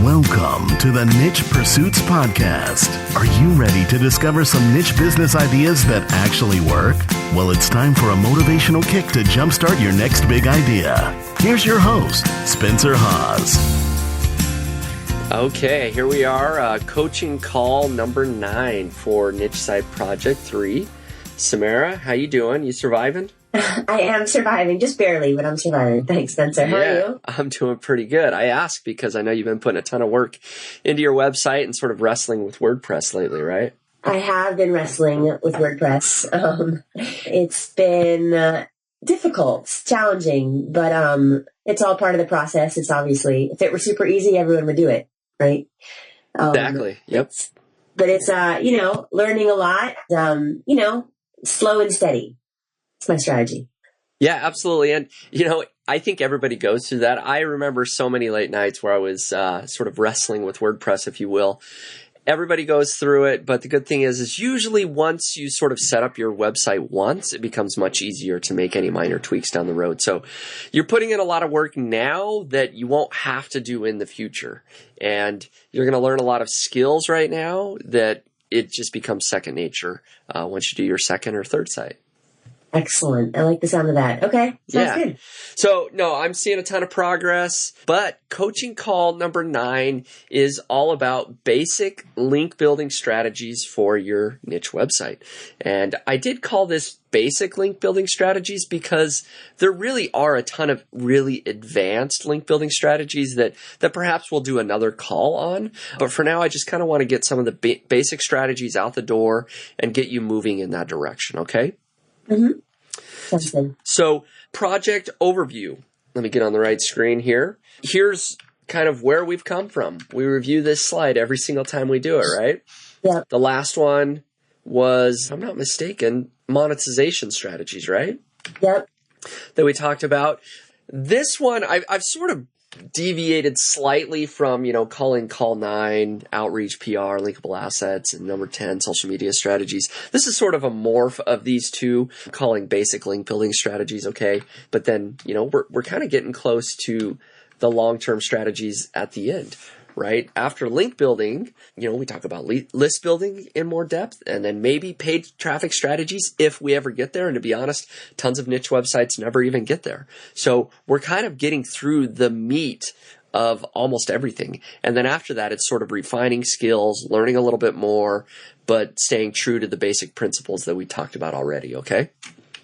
Welcome to the Niche Pursuits Podcast. Are you ready to discover some niche business ideas that actually work? Well, it's time for a motivational kick to jumpstart your next big idea. Here's your host, Spencer Haas. Okay, here we are, coaching call number 9 for Niche Side Project 3. Samara, how you doing? You surviving? I am surviving, just barely, but I'm surviving. Thanks, Spencer. How are you? I'm doing pretty good. I ask because I know you've been putting a ton of work into your website and sort of wrestling with WordPress lately, right? I have been wrestling with WordPress. It's been difficult, challenging, but it's all part of the process. It's obviously, if it were super easy, everyone would do it, right? Exactly. Yep. But it's, learning a lot, slow and steady. It's my strategy. Yeah, absolutely. And, I think everybody goes through that. I remember so many late nights where I was sort of wrestling with WordPress, if you will. Everybody goes through it, but the good thing is usually once you sort of set up your website once, it becomes much easier to make any minor tweaks down the road. So you're putting in a lot of work now that you won't have to do in the future. And you're going to learn a lot of skills right now that it just becomes second nature once you do your second or third site. Excellent. I like the sound of that. Okay. Sounds good. So, no, I'm seeing a ton of progress, but coaching call number 9 is all about basic link building strategies for your niche website. And I did call this basic link building strategies because there really are a ton of really advanced link building strategies that perhaps we'll do another call on. But for now, I just kind of want to get some of the basic strategies out the door and get you moving in that direction. Okay? Mm-hmm. So, project overview. Let me get on the right screen here. Here's kind of where we've come from. We review this slide every single time we do it, right? Yeah. The last one was, if I'm not mistaken, monetization strategies, right? Yep. That we talked about. This one, I've sort of deviated slightly from, calling call 9, outreach, PR, linkable assets, and number 10, social media strategies. This is sort of a morph of these two, calling basic link building strategies, okay? But then, we're kind of getting close to the long-term strategies at the end, right? After link building, we talk about list building in more depth, and then maybe paid traffic strategies if we ever get there. And to be honest, tons of niche websites never even get there. So we're kind of getting through the meat of almost everything. And then after that, it's sort of refining skills, learning a little bit more, but staying true to the basic principles that we talked about already, okay?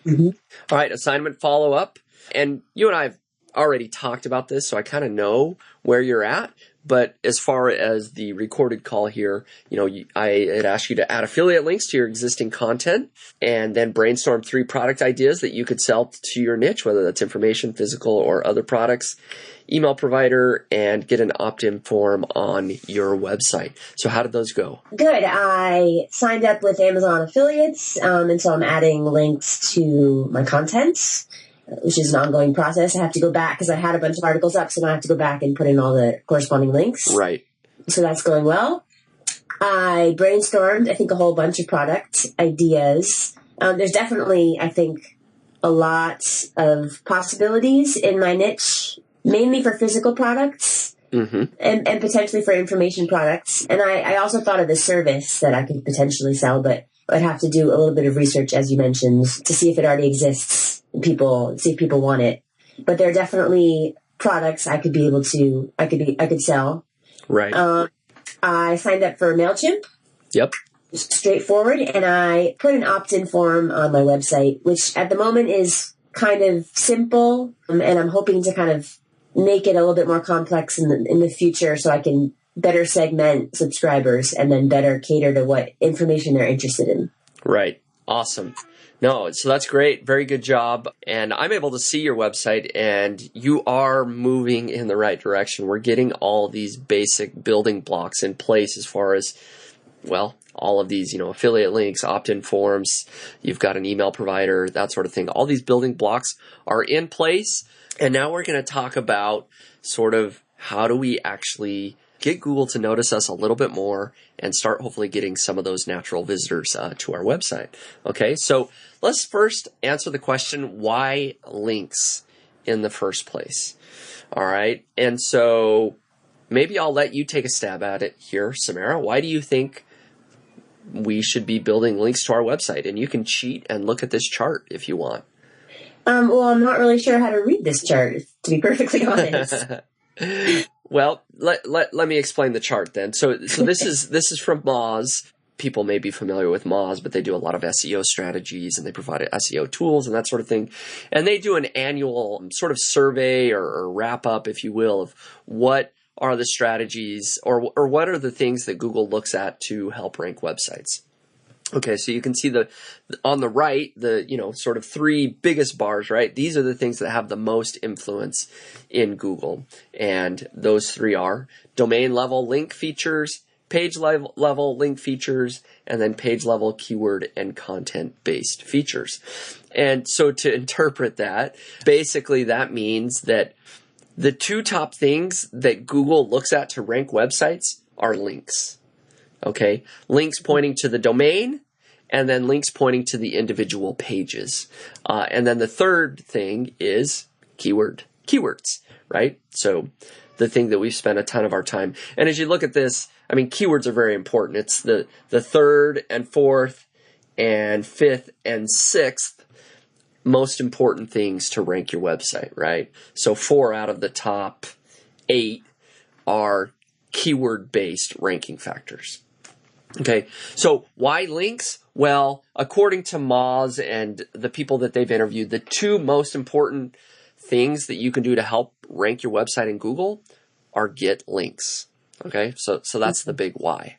Mm-hmm. All right, assignment follow-up. And you and I have already talked about this, so I kind of know where you're at. But as far as the recorded call here, I had asked you to add affiliate links to your existing content and then brainstorm 3 product ideas that you could sell to your niche, whether that's information, physical, or other products, email provider, and get an opt-in form on your website. So how did those go? Good. I signed up with Amazon affiliates, and so I'm adding links to my content, which is an ongoing process. I have to go back because I had a bunch of articles up, so now I have to go back and put in all the corresponding links. Right. So that's going well. I brainstormed, I think, a whole bunch of product ideas. There's definitely, I think, a lot of possibilities in my niche, mainly for physical products. Mm-hmm. And potentially for information products. And I also thought of the service that I could potentially sell, but I'd have to do a little bit of research, as you mentioned, to see if it already exists. See if people want it. But there are definitely products I could sell. Right. I signed up for MailChimp. Yep. Straightforward. And I put an opt-in form on my website, which at the moment is kind of simple. And I'm hoping to kind of make it a little bit more complex in the future so I can better segment subscribers and then better cater to what information they're interested in. Right. Awesome. No, so that's great. Very good job. And I'm able to see your website, and you are moving in the right direction. We're getting all these basic building blocks in place as far as, all of these, affiliate links, opt-in forms. You've got an email provider, that sort of thing. All these building blocks are in place. And now we're going to talk about sort of how do we actually get Google to notice us a little bit more and start hopefully getting some of those natural visitors to our website. Okay, so let's first answer the question, why links in the first place? All right, and so maybe I'll let you take a stab at it here, Samara. Why do you think we should be building links to our website? And you can cheat and look at this chart if you want. Well, I'm not really sure how to read this chart, to be perfectly honest. Well, let me explain the chart then. So this is from Moz. People may be familiar with Moz, but they do a lot of SEO strategies and they provide SEO tools and that sort of thing. And they do an annual sort of survey or wrap up, if you will, of what are the strategies or what are the things that Google looks at to help rank websites. Okay, so you can see on the right, sort of three biggest bars, right? These are the things that have the most influence in Google. And those three are domain level link features, page level link features, and then page level keyword and content based features. And so to interpret that, basically that means that the two top things that Google looks at to rank websites are links. Okay, links pointing to the domain, and then links pointing to the individual pages. And then the third thing is keywords, right? So the thing that we've spent a ton of our time. And as you look at this, I mean, keywords are very important. It's the third and fourth and fifth and sixth most important things to rank your website, right? So 4 out of the top 8 are keyword-based ranking factors. Okay, so why links? Well, according to Moz and the people that they've interviewed, the two most important things that you can do to help rank your website in Google are get links. Okay, so that's the big why.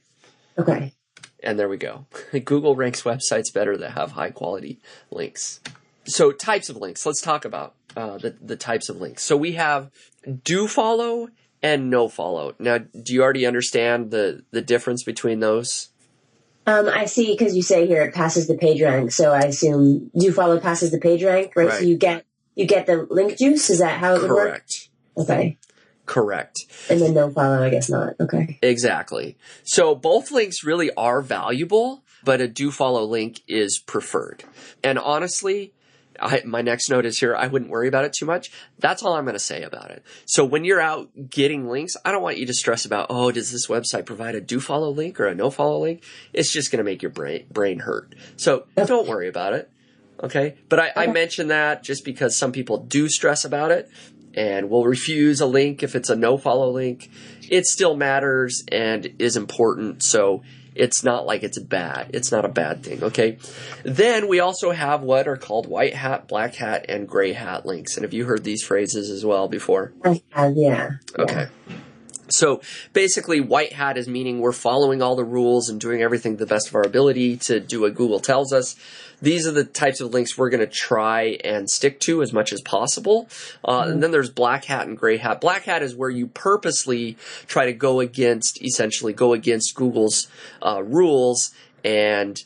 Okay. And there we go. Google ranks websites better that have high quality links. So types of links. Let's talk about the types of links. So we have do follow and no follow. Now, do you already understand the difference between those? I see, because you say here it passes the page rank, so I assume do follow passes the page rank, right? So you get the link juice. Is that how it would work? Correct. Okay. Correct. And then no follow, I guess not. Okay. Exactly. So both links really are valuable, but a do follow link is preferred. And honestly, my next note is here, I wouldn't worry about it too much. That's all I'm going to say about it. So when you're out getting links, I don't want you to stress about, oh, does this website provide a do follow link or a no follow link? It's just going to make your brain hurt. So don't worry about it. Okay. But I mention that just because some people do stress about it and will refuse a link if it's a no follow link. It still matters and is important. So it's not like it's bad. It's not a bad thing, okay? Then we also have what are called white hat, black hat, and gray hat links. And have you heard these phrases as well before? I have, yeah. Okay. So basically, white hat is meaning we're following all the rules and doing everything to the best of our ability to do what Google tells us. These are the types of links we're going to try and stick to as much as possible. And then there's black hat and gray hat. Black hat is where you purposely try to essentially go against Google's rules. And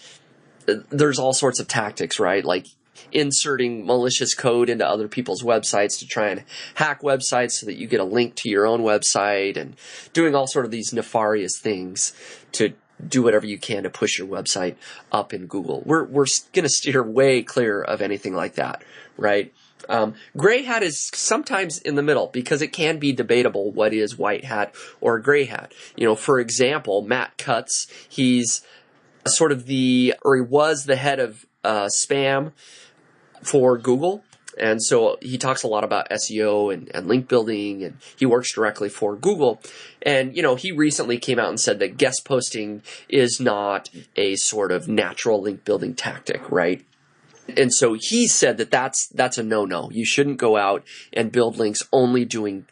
there's all sorts of tactics, right? Like inserting malicious code into other people's websites to try and hack websites so that you get a link to your own website and doing all sort of these nefarious things to do whatever you can to push your website up in Google. We're going to steer way clear of anything like that, right? Gray hat is sometimes in the middle because it can be debatable what is white hat or gray hat. You know, for example, Matt Cutts, he's sort of he was the head of spam for Google. And so he talks a lot about SEO and link building, and he works directly for Google. And, you know, he recently came out and said that guest posting is not a sort of natural link building tactic, right? And so he said that that's a no-no. You shouldn't go out and build links only doing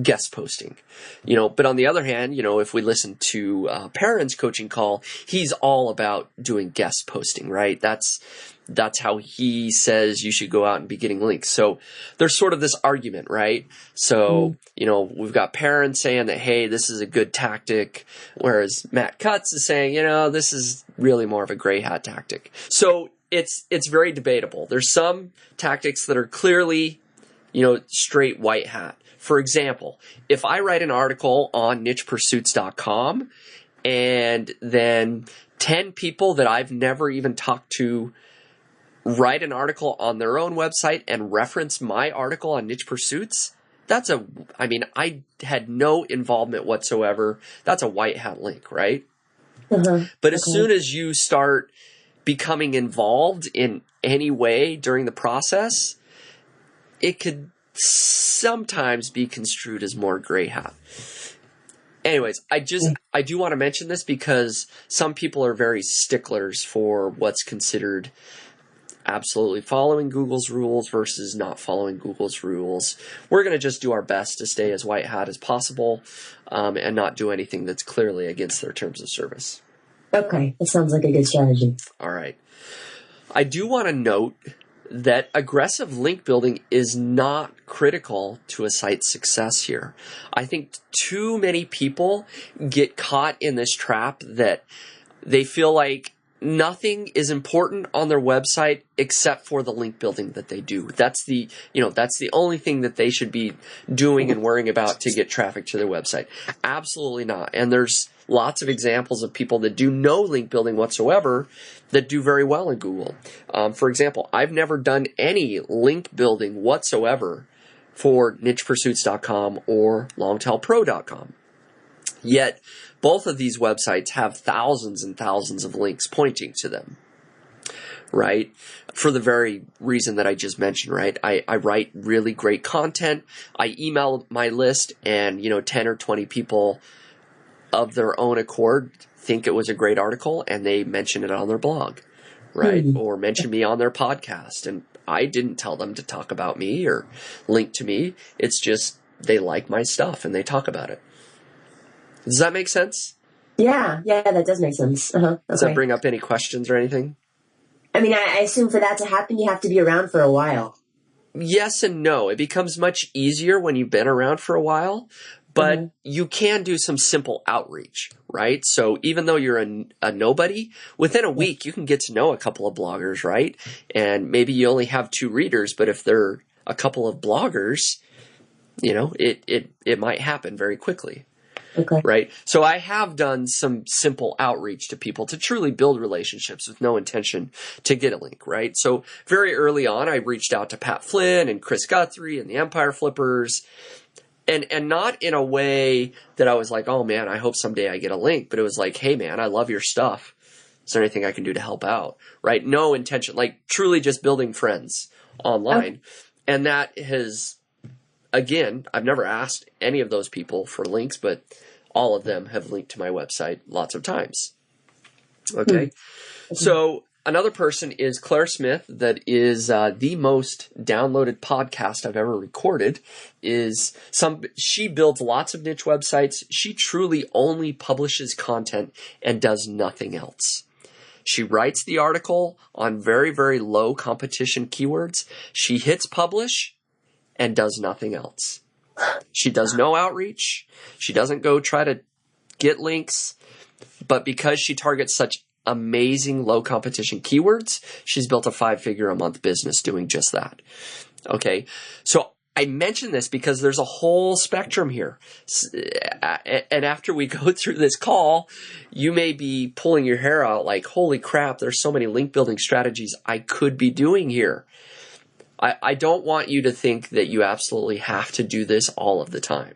guest posting, you know. But on the other hand, you know, if we listen to Perrin's coaching call, he's all about doing guest posting, right? That's how he says you should go out and be getting links. So there's sort of this argument, right? So, you know, we've got Perrin saying that, hey, this is a good tactic, whereas Matt Cutts is saying, you know, this is really more of a gray hat tactic. So it's very debatable. There's some tactics that are clearly, you know, straight white hat. For example, if I write an article on nichepursuits.com and then 10 people that I've never even talked to write an article on their own website and reference my article on Niche Pursuits, I had no involvement whatsoever. That's a white hat link, right? But as soon as you start becoming involved in any way during the process, it could sometimes be construed as more gray hat. Anyways, I do want to mention this because some people are very sticklers for what's considered absolutely following Google's rules versus not following Google's rules. We're going to just do our best to stay as white hat as possible and not do anything that's clearly against their terms of service. Okay, that sounds like a good strategy. All right. I do want to note that aggressive link building is not critical to a site's success here. I think too many people get caught in this trap that they feel like nothing is important on their website except for the link building that they do. That's the only thing that they should be doing and worrying about to get traffic to their website. Absolutely not. And there's lots of examples of people that do no link building whatsoever that do very well in Google. For example, I've never done any link building whatsoever for nichepursuits.com or longtailpro.com. Yet, both of these websites have thousands and thousands of links pointing to them, right? For the very reason that I just mentioned, right? I write really great content. I email my list and, 10 or 20 people of their own accord think it was a great article and they mention it on their blog, right? Or mention me on their podcast. And I didn't tell them to talk about me or link to me. It's just they like my stuff and they talk about it. Does that make sense? Yeah, that does make sense. Okay. Does that bring up any questions or anything? I mean, I assume for that to happen, you have to be around for a while. Yes and no. It becomes much easier when you've been around for a while, but you can do some simple outreach, right? So even though you're a nobody, within a week, you can get to know a couple of bloggers, right? And maybe you only have 2 readers, but if they're a couple of bloggers, it might happen very quickly. Okay. Right. So I have done some simple outreach to people to truly build relationships with no intention to get a link. Right. So very early on, I reached out to Pat Flynn and Chris Guthrie and the Empire Flippers, and not in a way that I was like, oh man, I hope someday I get a link. But it was like, hey man, I love your stuff. Is there anything I can do to help out? Right. No intention, like truly just building friends online. And that has, again, I've never asked any of those people for links, but all of them have linked to my website lots of times. Okay. So another person is Claire Smith, that is the most downloaded podcast I've ever recorded. She builds lots of niche websites. She truly only publishes content and does nothing else. She writes the article on very, very low competition keywords. She hits publish and does nothing else. She does no outreach. She doesn't go try to get links. But because she targets such amazing low competition keywords, she's built a 5-figure a month business doing just that. Okay. So I mention this because there's a whole spectrum here. And after we go through this call, you may be pulling your hair out like, holy crap, there's so many link building strategies I could be doing here. I don't want you to think that you absolutely have to do this all of the time.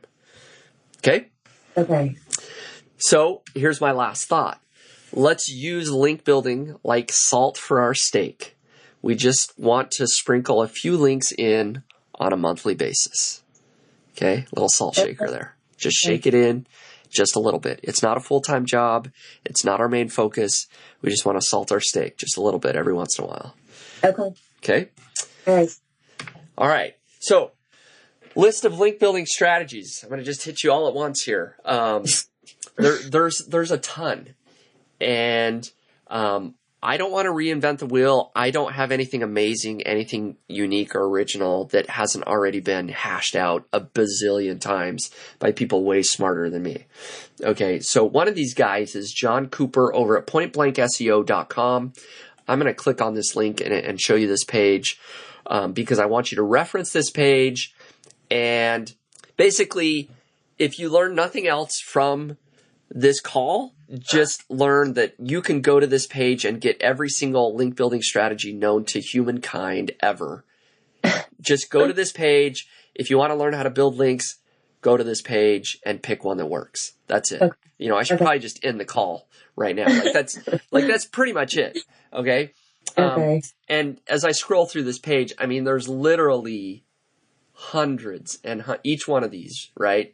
Okay? Okay. So here's my last thought. Let's use link building like salt for our steak. We just want to sprinkle a few links in on a monthly basis. Okay? Little salt shaker there. Just shake it in just a little bit. It's not a full-time job. It's not our main focus. We just want to salt our steak just a little bit every once in a while. Okay. Okay? Nice. All right. So, list of link building strategies. I'm going to just hit you all at once here. There's a ton. And I don't want to reinvent the wheel. I don't have anything amazing, anything unique or original that hasn't already been hashed out a bazillion times by people way smarter than me. Okay, so one of these guys is John Cooper over at pointblankseo.com. I'm going to click on this link and show you this page because I want you to reference this page. And basically, if you learn nothing else from this call, just learn that you can go to this page and get every single link building strategy known to humankind ever Just go to this page. If you want to learn how to build links, go to this page and pick one that works. That's it. Okay. You know, I should probably just end the call right now. That's pretty much it. Okay. Okay. And as I scroll through this page, I mean, there's literally hundreds and each one of these, right?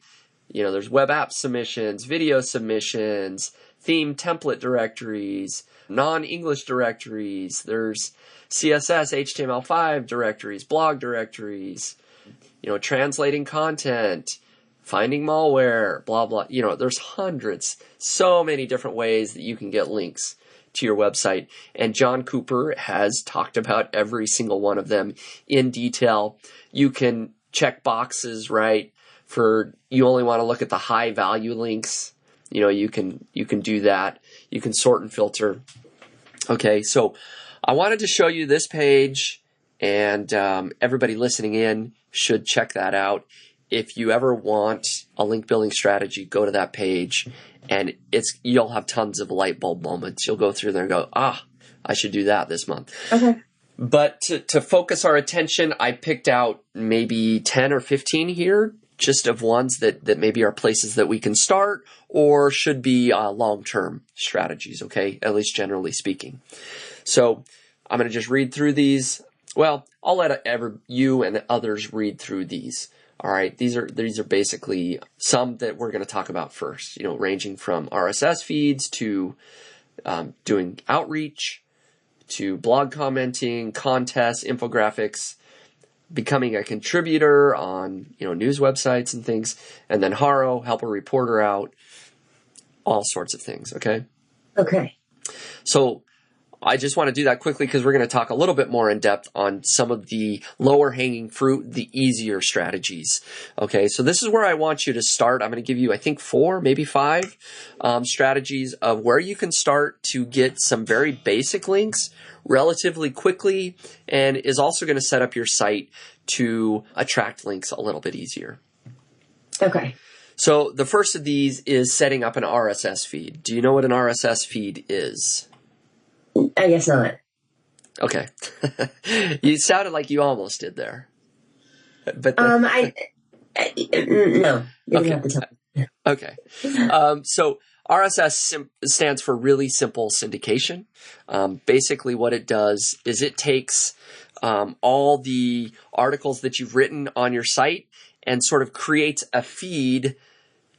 You know, there's web app submissions, video submissions, theme template directories, non-English directories. There's CSS, HTML5 directories, blog directories, you know, translating content, finding malware, blah, blah. You know, there's hundreds, so many different ways that you can get links to your website. And John Cooper has talked about every single one of them in detail. You can check boxes, right? For you only want to look at the high value links. You know, you can do that. You can sort and filter. Okay, so I wanted to show you this page, and everybody listening in should check that out. If you ever want a link building strategy, go to that page, and you'll have tons of light bulb moments. You'll go through there and go, I should do that this month. Okay. But to focus our attention, I picked out maybe 10 or 15 here, just of ones that maybe are places that we can start or should be long-term strategies, okay? At least generally speaking. So I'm going to just read through these. Well, I'll let you and others read through these. All right, these are basically some that we're going to talk about first, you know, ranging from RSS feeds to doing outreach to blog commenting, contests, infographics, becoming a contributor on, you know, news websites and things, and then Haro, help a reporter out, all sorts of things, okay? Okay. So I just want to do that quickly because we're going to talk a little bit more in depth on some of the lower hanging fruit, the easier strategies. Okay, so this is where I want you to start. I'm going to give you, I think, 4, maybe 5 strategies of where you can start to get some very basic links relatively quickly, and is also going to set up your site to attract links a little bit easier. Okay. So the first of these is setting up an RSS feed. Do you know what an RSS feed is? I guess not. Okay. You sounded like you almost did there. But no. You don't have to tell me. Okay. So RSS stands for really simple syndication. Basically what it does is it takes all the articles that you've written on your site and sort of creates a feed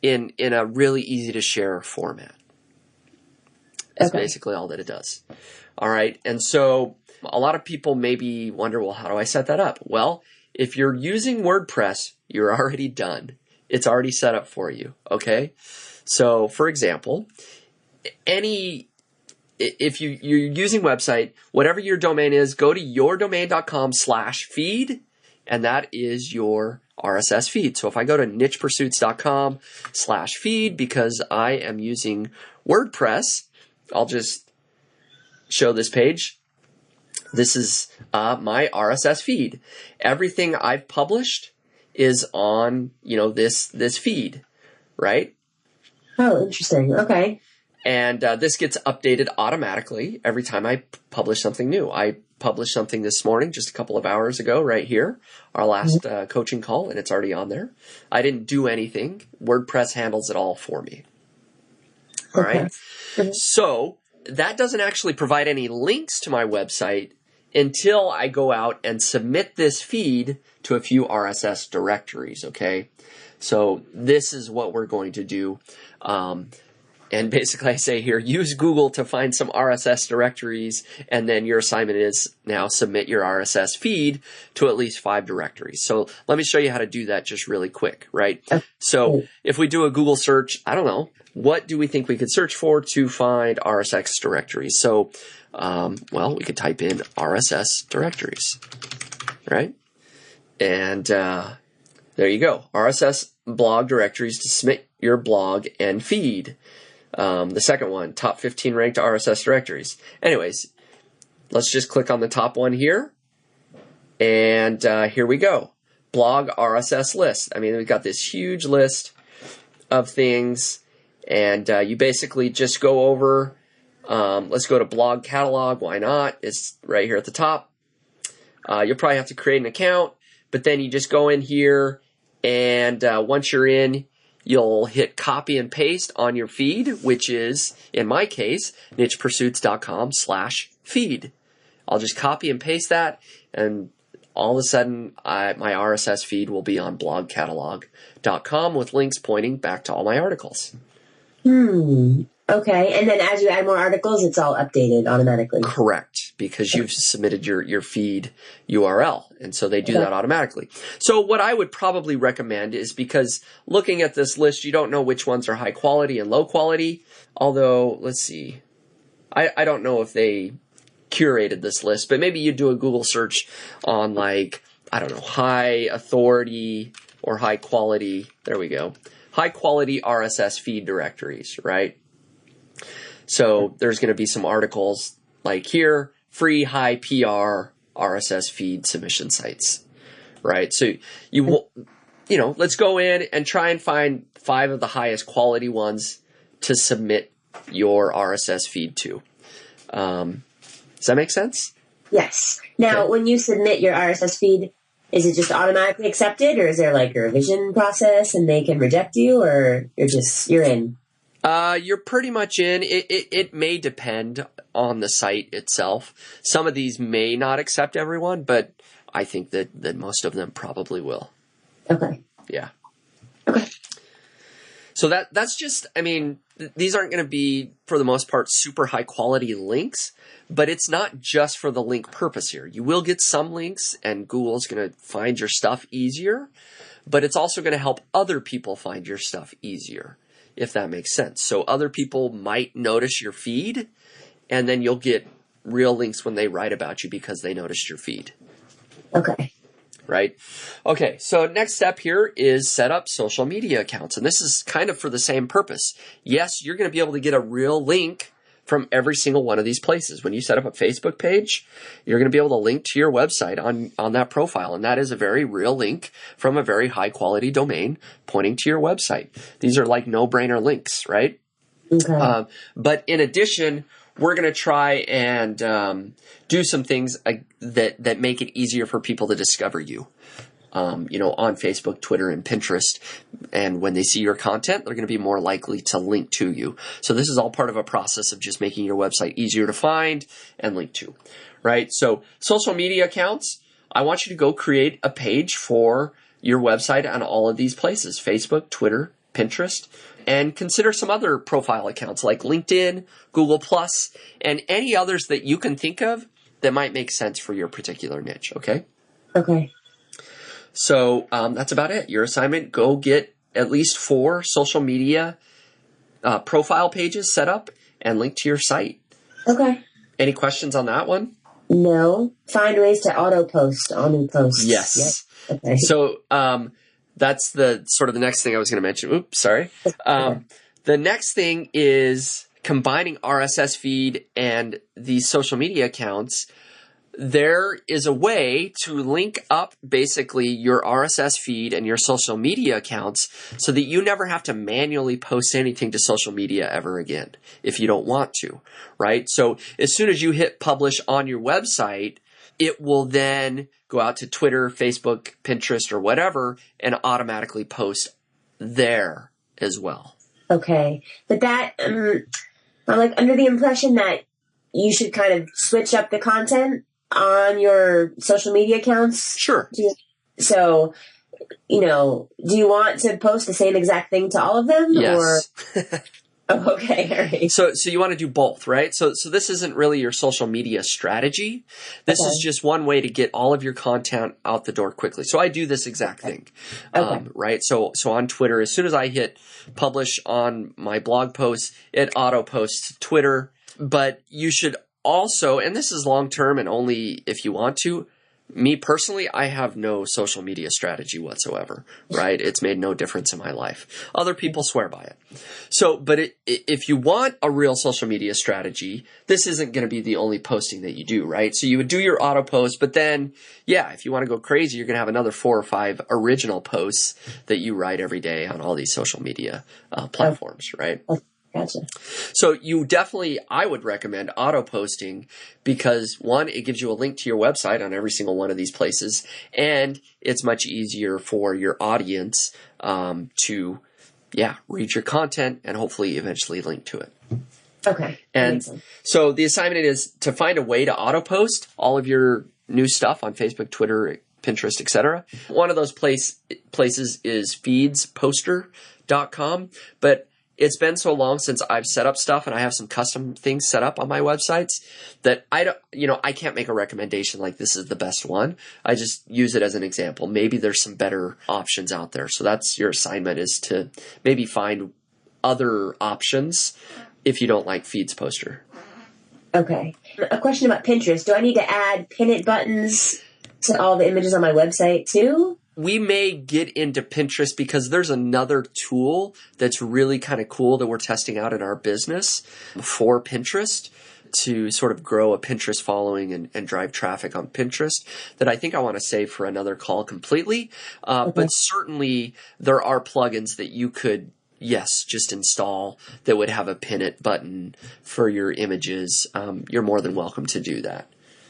in a really easy to share format. That's basically all that it does. All right. And so a lot of people maybe wonder, well, how do I set that up? Well, if you're using WordPress, you're already done. It's already set up for you. Okay. So for example, if you're using website, whatever your domain is, go to yourdomain.com/feed, and that is your RSS feed. So if I go to nichepursuits.com/feed, because I am using WordPress, I'll just show this page. This is my RSS feed. Everything I've published is on, you know, this feed, right? Oh, interesting. Okay. And this gets updated automatically every time I publish something new. I published something this morning, just a couple of hours ago, right here, our last coaching call, and it's already on there. I didn't do anything. WordPress handles it all for me. All right. So that doesn't actually provide any links to my website until I go out and submit this feed to a few RSS directories, okay? So this is what we're going to do. And basically I say here, use Google to find some RSS directories, and then your assignment is now submit your RSS feed to at least 5 directories. So let me show you how to do that just really quick, right? So if we do a Google search, I don't know, what do we think we could search for to find RSS directories? So, well, we could type in RSS directories, right? And there you go, RSS blog directories to submit your blog and feed. The second one, top 15 ranked RSS directories. Anyways, let's just click on the top one here. And here we go. Blog RSS list. I mean, we've got this huge list of things. And you basically just go over, let's go to blog catalog. Why not? It's right here at the top. You'll probably have to create an account, but then you just go in here, and once you're in, you'll hit copy and paste on your feed, which is, in my case, nichepursuits.com/feed. I'll just copy and paste that, and all of a sudden, my RSS feed will be on blogcatalog.com with links pointing back to all my articles. Okay, and then as you add more articles, it's all updated automatically. Correct, because you've submitted your feed URL, and so they do that automatically. So what I would probably recommend is, because looking at this list, you don't know which ones are high quality and low quality, although, let's see, I don't know if they curated this list, but maybe you do a Google search on, like, I don't know, high authority or high quality, there we go, high quality RSS feed directories, right? So there's going to be some articles like here, free high PR RSS feed submission sites, right? So let's go in and try and find 5 of the highest quality ones to submit your RSS feed to. Does that make sense? Yes. Now, when you submit your RSS feed, is it just automatically accepted, or is there like a revision process and they can reject you, or you're in? You're pretty much in. It may depend on the site itself. Some of these may not accept everyone, but I think that most of them probably will. Okay. Yeah. Okay. So that's just, I mean, these aren't going to be, for the most part, super high quality links, but it's not just for the link purpose here. You will get some links, and Google's going to find your stuff easier, but it's also going to help other people find your stuff easier, if that makes sense. So other people might notice your feed, and then you'll get real links when they write about you because they noticed your feed. Okay. Right? Okay, so next step here is set up social media accounts. And this is kind of for the same purpose. Yes, you're going to be able to get a real link from every single one of these places. When you set up a Facebook page, you're going to be able to link to your website on that profile. And that is a very real link from a very high quality domain pointing to your website. These are like no-brainer links, right? Okay. But in addition, we're going to try and do some things that make it easier for people to discover you. On Facebook, Twitter, and Pinterest. And when they see your content, they're going to be more likely to link to you. So this is all part of a process of just making your website easier to find and link to, right? So social media accounts, I want you to go create a page for your website on all of these places: Facebook, Twitter, Pinterest, and consider some other profile accounts like LinkedIn, Google+, and any others that you can think of that might make sense for your particular niche, okay? Okay. So that's about it. Your assignment, go get at least 4 social media profile pages set up and linked to your site. Okay. Any questions on that one? No. Find ways to auto-post on new posts. Yes. Yep. Okay. So that's the sort of the next thing I was going to mention. Oops, sorry. The next thing is combining RSS feed and these social media accounts. There is a way to link up basically your RSS feed and your social media accounts so that you never have to manually post anything to social media ever again if you don't want to, right? So as soon as you hit publish on your website, it will then go out to Twitter, Facebook, Pinterest, or whatever and automatically post there as well. Okay. But that, I'm like under the impression that you should kind of switch up the content on your social media accounts. Sure. So, do you want to post the same exact thing to all of them? Yes. Or? Oh, okay. All right. So you want to do both, right? So this isn't really your social media strategy. This is just one way to get all of your content out the door quickly. So I do this exact thing, right? So on Twitter, as soon as I hit publish on my blog post, it auto posts to Twitter. But you should also, and this is long-term and only if you want to, me personally, I have no social media strategy whatsoever, right? It's made no difference in my life. Other people swear by it. So, but if you want a real social media strategy, this isn't going to be the only posting that you do, right? So you would do your auto post, but then, if you want to go crazy, you're going to have another 4 or 5 original posts that you write every day on all these social media platforms, right? Gotcha. So you definitely, I would recommend auto posting because one, it gives you a link to your website on every single one of these places, and it's much easier for your audience to, read your content and hopefully eventually link to it. Okay. And so the assignment is to find a way to auto post all of your new stuff on Facebook, Twitter, Pinterest, etc. One of those places is feedsposter.com, but it's been so long since I've set up stuff and I have some custom things set up on my websites that I can't make a recommendation like this is the best one. I just use it as an example. Maybe there's some better options out there. So that's your assignment, is to maybe find other options if you don't like Feeds Poster. Okay. A question about Pinterest. Do I need to add pin it buttons to all the images on my website too? We may get into Pinterest because there's another tool that's really kind of cool that we're testing out in our business for Pinterest to sort of grow a Pinterest following and drive traffic on Pinterest that I think I want to save for another call completely. But certainly there are plugins that you could, just install that would have a pin it button for your images. You're more than welcome to do that.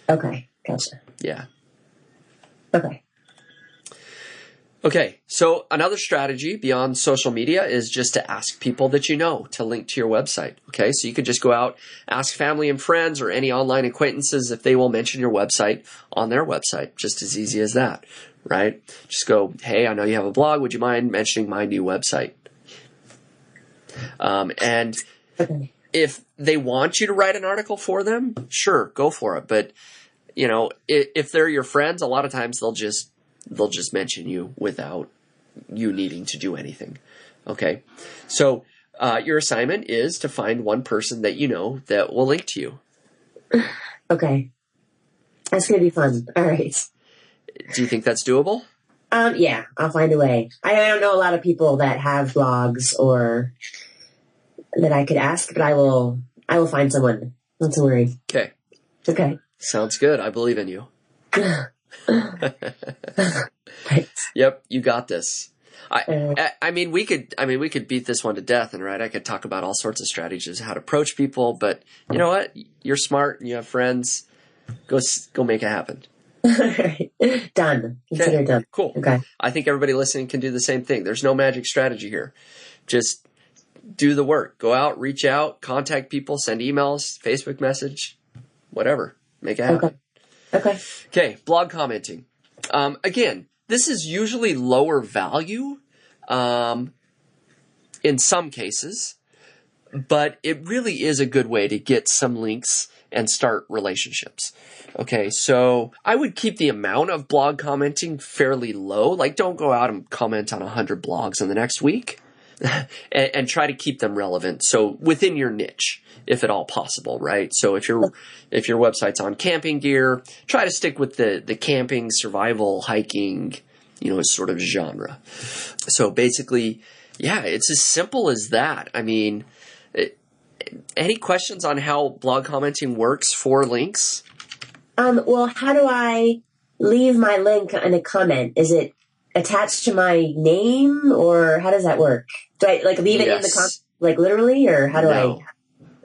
Okay. Gotcha. Yeah. Okay. So another strategy beyond social media is just to ask people that you know to link to your website. Okay, so you could just go out, ask family and friends or any online acquaintances if they will mention your website on their website. Just as easy as that, right? Just go, hey, I know you have a blog. Would you mind mentioning my new website? And if they want you to write an article for them, sure, go for it. But, if they're your friends, a lot of times they'll just mention you without you needing to do anything. Okay. So, your assignment is to find one person that you know that will link to you. Okay. That's going to be fun. All right. Do you think that's doable? Yeah, I'll find a way. I don't know a lot of people that have blogs or that I could ask, but I will find someone. Not to worry. Okay. Okay. Sounds good. I believe in you. Thanks. Yep, you got this. I mean, we could beat this one to death, and I could talk about all sorts of strategies, how to approach people, but you know what? You're smart and you have friends. Go make it happen. All right. Done. Consider done. Cool. Okay. I think everybody listening can do the same thing. There's no magic strategy here. Just do the work. Go out, reach out, contact people, send emails, Facebook message, whatever. Make it happen. Okay. Blog commenting. Again, this is usually lower value in some cases, but it really is a good way to get some links and start relationships. Okay, so I would keep the amount of blog commenting fairly low. Like, don't go out and comment on 100 blogs in the next week and try to keep them relevant. So within your niche, if at all possible, right? So if your website's on camping gear, try to stick with the camping, survival, hiking, sort of genre. So basically, it's as simple as that. I mean, any questions on how blog commenting works for links? Well, how do I leave my link in a comment? Is it attached to my name, or how does that work? Do I leave it in the comment, literally, or how do I?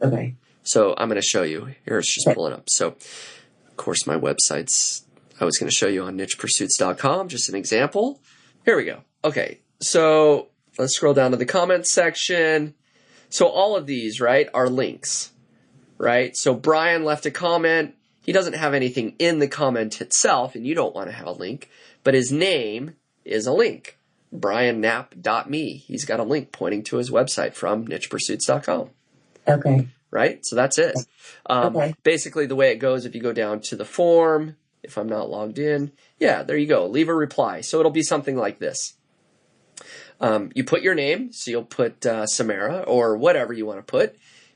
Okay. So I'm going to show you. Here, let's just pull it up. So, of course, my website's, I was going to show you on nichepursuits.com, just an example. Here we go. Okay. So let's scroll down to the comments section. So all of these, right, are links, right? So Brian left a comment. He doesn't have anything in the comment itself, and you don't want to have a link, but his name is a link. BrianKnapp.me. He's got a link pointing to his website from nichepursuits.com. Okay. Right? So that's it. Basically, the way it goes, if you go down to the form, if I'm not logged in, there you go. Leave a reply. So it'll be something like this. You put your name, so you'll put Samara or whatever you want to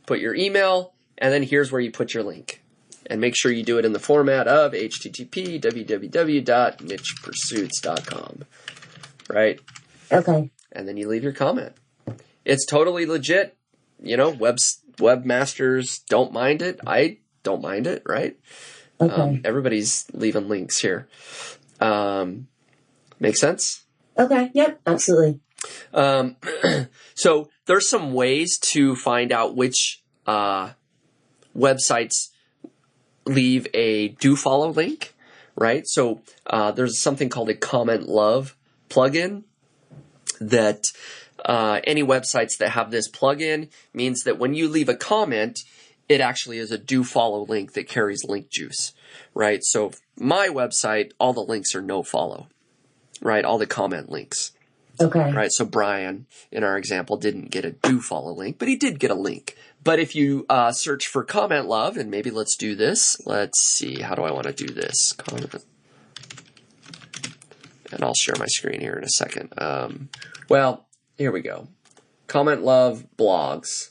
put your email, and then here's where you put your link. And make sure you do it in the format of http www.nichepursuits.com. Right? Okay. And then you leave your comment. It's totally legit. Webmasters don't mind it. I don't mind it, right? Okay. Everybody's leaving links here. Make sense? Okay. Yep. Absolutely. So there's some ways to find out which websites leave a do follow link, right? So there's something called a comment love plugin that any websites that have this plugin means that when you leave a comment, it actually is a do follow link that carries link juice, right? So my website, all the links are no follow, right? All the comment links. Okay. Right. So Brian, in our example, didn't get a do follow link, but he did get a link. But if you search for comment love, and maybe let's do this. Let's see. How do I want to do this? Comment. And I'll share my screen here in a second. Well, here we go. Comment love blogs.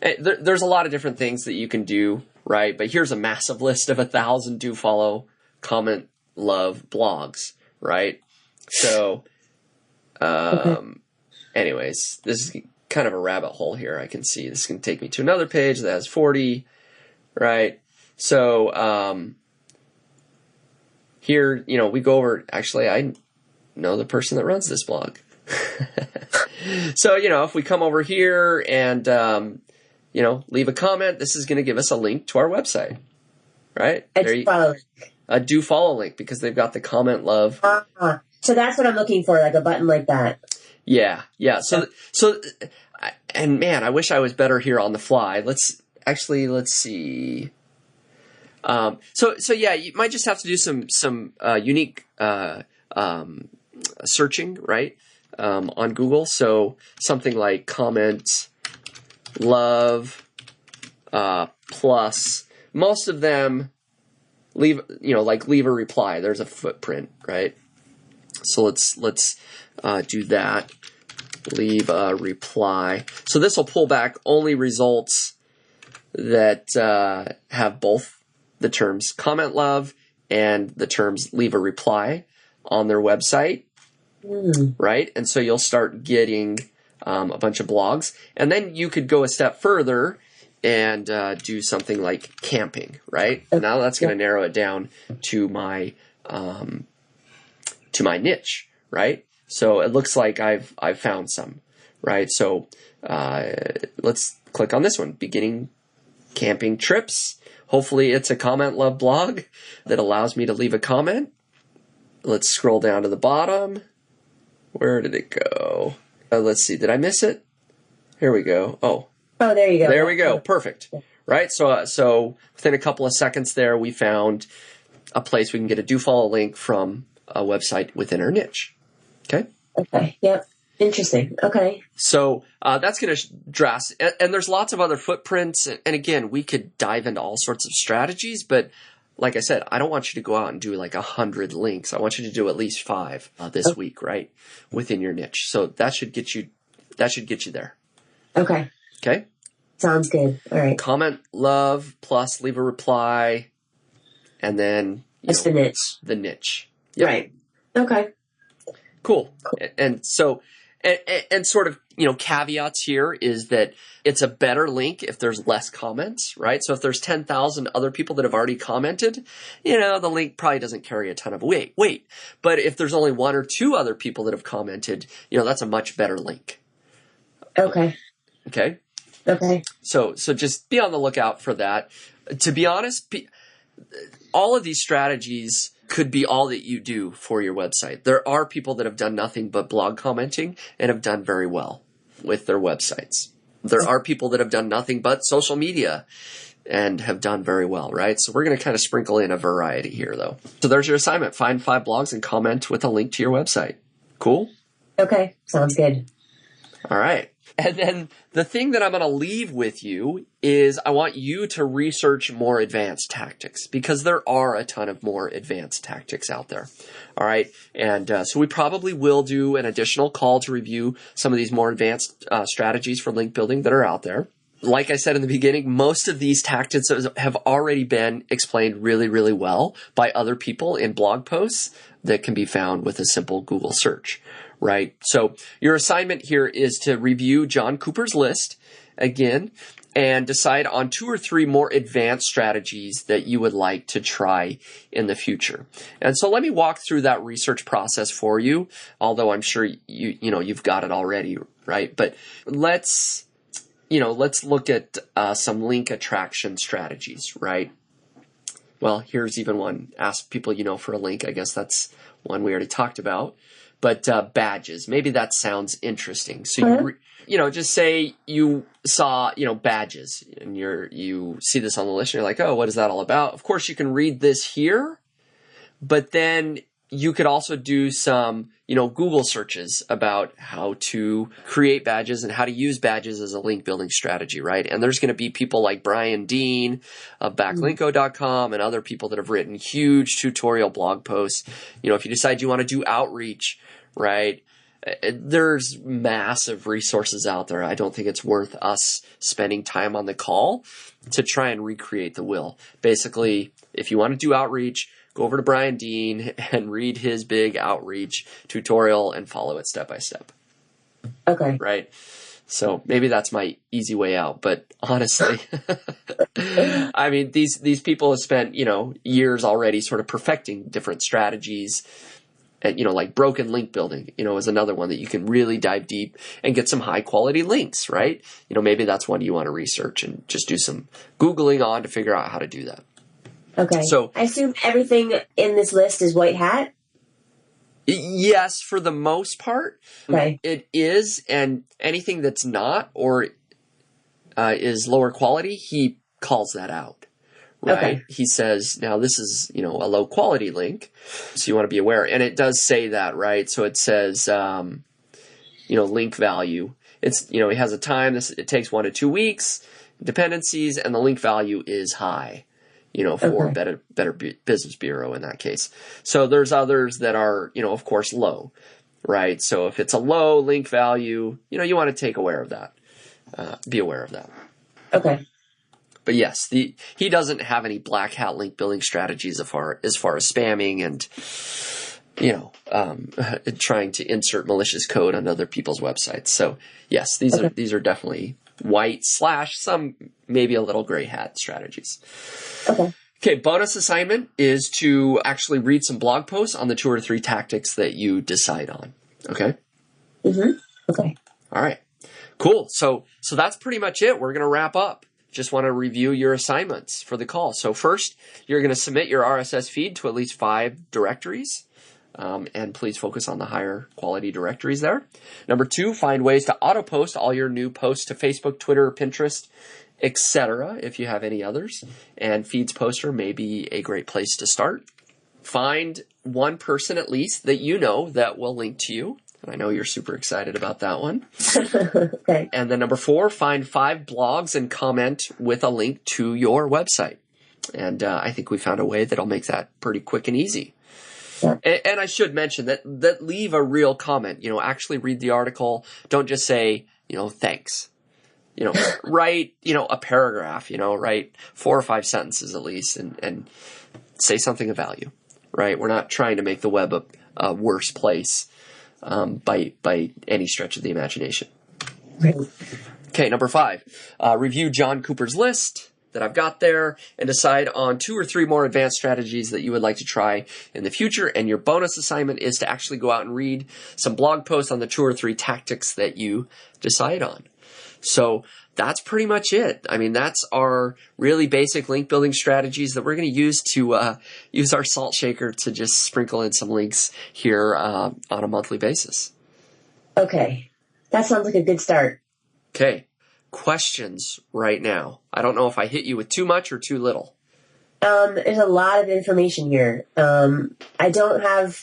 There's a lot of different things that you can do, right? But here's a massive list of 1,000 do follow comment love blogs, right? So, anyways, this is kind of a rabbit hole here. I can see this can take me to another page that has 40, right? So, here, we go over, actually, I know the person that runs this blog. So, if we come over here and, leave a comment, this is going to give us a link to our website, right? A do follow link because they've got the comment love. So that's what I'm looking for, like a button like that. Yeah. So, and man, I wish I was better here on the fly. Let's see. So yeah, you might just have to do some unique searching, right? On Google. So something like comment love plus. Most of them leave a reply. There's a footprint, right? So let's do that. Leave a reply. So this will pull back only results that have both the terms comment love and the terms leave a reply on their website, right? And so you'll start getting a bunch of blogs. And then you could go a step further and do something like camping, right? Now that's going to narrow it down to my niche, right? So it looks like I've found some, right? So let's click on this one, beginning camping trips. Hopefully it's a comment love blog that allows me to leave a comment. Let's scroll down to the bottom. Where did it go? Let's see. Did I miss it? Here we go. Oh, there you go. There we go. Perfect. Right. So within a couple of seconds there, we found a place we can get a do follow link from a website within our niche. Okay. Okay. Yep. Interesting. Okay. So that's going to address, and there's lots of other footprints. And again, we could dive into all sorts of strategies, but like I said, I don't want you to go out and do like 100 links. I want you to do at least 5 this week, right? Within your niche. So that should get you there. Okay. Okay. Sounds good. All right. Comment love plus leave a reply. And then that's the niche. The niche. Yep. Right. Okay. Cool. And so, and sort of, caveats here is that it's a better link if there's less comments, right? So if there's 10,000 other people that have already commented, the link probably doesn't carry a ton of weight. But if there's only 1 or 2 other people that have commented, that's a much better link. Okay. Okay. Okay. So just be on the lookout for that. To be honest, all of these strategies could be all that you do for your website. There are people that have done nothing but blog commenting and have done very well with their websites. There are people that have done nothing but social media and have done very well, right? So we're going to kind of sprinkle in a variety here, though. So there's your assignment. Find 5 blogs and comment with a link to your website. Cool? Okay. Sounds good. All right. And then the thing that I'm going to leave with you is I want you to research more advanced tactics because there are a ton of more advanced tactics out there. All right. And so we probably will do an additional call to review some of these more advanced strategies for link building that are out there. Like I said in the beginning, most of these tactics have already been explained really, really well by other people in blog posts that can be found with a simple Google search. Right. So your assignment here is to review John Cooper's list again, and decide on 2 or 3 more advanced strategies that you would like to try in the future. And so let me walk through that research process for you, although I'm sure you've got it already, right? But let's look at some link attraction strategies, right? Well, here's even one. Ask people you know for a link. I guess that's one we already talked about. But badges, maybe that sounds interesting. So just say you saw, badges, and you see this on the list, and you're like, oh, what is that all about? Of course, you can read this here, but then you could also do some, Google searches about how to create badges and how to use badges as a link building strategy, right? And there's going to be people like Brian Dean of backlinko.com and other people that have written huge tutorial blog posts. If you decide you want to do outreach, right? There's massive resources out there. I don't think it's worth us spending time on the call to try and recreate the wheel. Basically, if you want to do outreach, go over to Brian Dean and read his big outreach tutorial and follow it step by step. Okay. Right? So maybe that's my easy way out. But honestly, I mean, these people have spent, years already sort of perfecting different strategies. And, like broken link building, is another one that you can really dive deep and get some high quality links, right? Maybe that's one you want to research and just do some Googling on to figure out how to do that. Okay. So I assume everything in this list is white hat? Yes, for the most part. Okay. It is. And anything that's not or is lower quality, he calls that out. Right. Okay. He says, now this is, a low quality link. So you want to be aware. And it does say that, right? So it says, link value. It's, it has a time. It takes 1 to 2 weeks, dependencies, and the link value is high, for Better Business Bureau in that case. So there's others that are, of course, low, right? So if it's a low link value, you want to take aware of that, be aware of that. Okay. But yes, he doesn't have any black hat link building strategies as far as spamming and, trying to insert malicious code on other people's websites. So yes, these are definitely white / some maybe a little gray hat strategies. Okay. Bonus assignment is to actually read some blog posts on the 2 or 3 tactics that you decide on. Okay. Mm-hmm. Okay. All right. Cool. So that's pretty much it. We're going to wrap up. Just want to review your assignments for the call. So first, you're going to submit your RSS feed to at least 5 directories. And please focus on the higher quality directories there. Number 2, find ways to auto-post all your new posts to Facebook, Twitter, Pinterest, etc. if you have any others. And Feeds Poster may be a great place to start. Find one person at least that you know that will link to you. I know you're super excited about that one. Okay. And then number 4, find 5 blogs and comment with a link to your website. And I think we found a way that'll make that pretty quick and easy. Yeah. And I should mention that leave a real comment. Actually read the article. Don't just say, thanks. Write, a paragraph, write 4 or 5 sentences at least and say something of value, right? We're not trying to make the web a worse place. By any stretch of the imagination. Right. Okay, number 5, review John Cooper's list that I've got there and decide on 2 or 3 more advanced strategies that you would like to try in the future. And your bonus assignment is to actually go out and read some blog posts on the 2 or 3 tactics that you decide on. So that's pretty much it. I mean, that's our really basic link building strategies that we're going to use to use our salt shaker to just sprinkle in some links here on a monthly basis. Okay. That sounds like a good start. Okay. Questions right now. I don't know if I hit you with too much or too little. There's a lot of information here. I don't have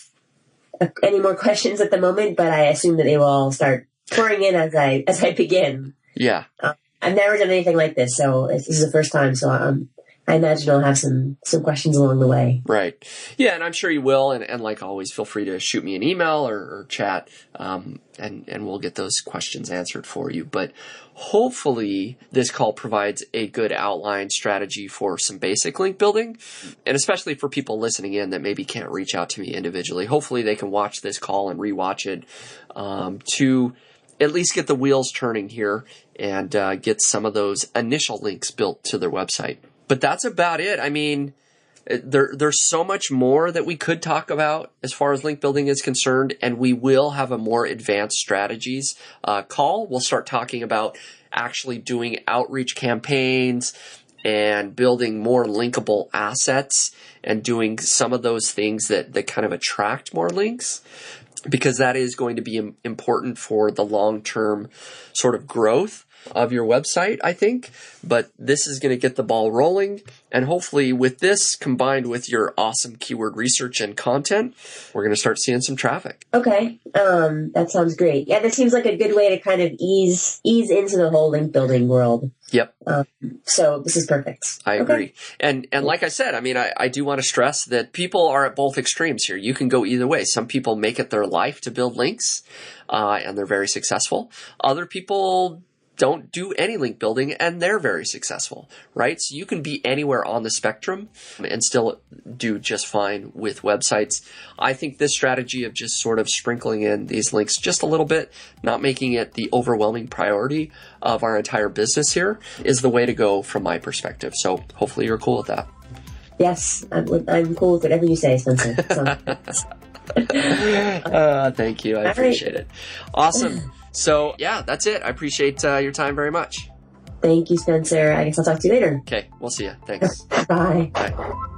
any more questions at the moment, but I assume that they will all start pouring in as I begin. Yeah. I've never done anything like this, so this is the first time. So I imagine I'll have some questions along the way. Right. Yeah, and I'm sure you will. And like always, feel free to shoot me an email or chat, and we'll get those questions answered for you. But hopefully this call provides a good outline strategy for some basic link building, and especially for people listening in that maybe can't reach out to me individually. Hopefully they can watch this call and rewatch it to at least get the wheels turning here and get some of those initial links built to their website. But that's about it. I mean, there's so much more that we could talk about as far as link building is concerned, and we will have a more advanced strategies call. We'll start talking about actually doing outreach campaigns and building more linkable assets and doing some of those things that kind of attract more links, because that is going to be important for the long-term sort of growth of your website, I think. But this is going to get the ball rolling. And hopefully with this combined with your awesome keyword research and content, we're going to start seeing some traffic. Okay. That sounds great. Yeah, that seems like a good way to kind of ease into the whole link building world. Yep. So this is perfect. I agree. And like I said, I mean, I do want to stress that people are at both extremes here. You can go either way. Some people make it their life to build links, and they're very successful. Other people don't do any link building and they're very successful, right? So you can be anywhere on the spectrum and still do just fine with websites. I think this strategy of just sort of sprinkling in these links just a little bit, not making it the overwhelming priority of our entire business here, is the way to go from my perspective. So hopefully you're cool with that. Yes, I'm cool with whatever you say, Spencer. Thank you. I appreciate it. Awesome. So, yeah, that's it. I appreciate your time very much. Thank you, Spencer. I guess I'll talk to you later. Okay, we'll see you. Thanks. Bye. Bye.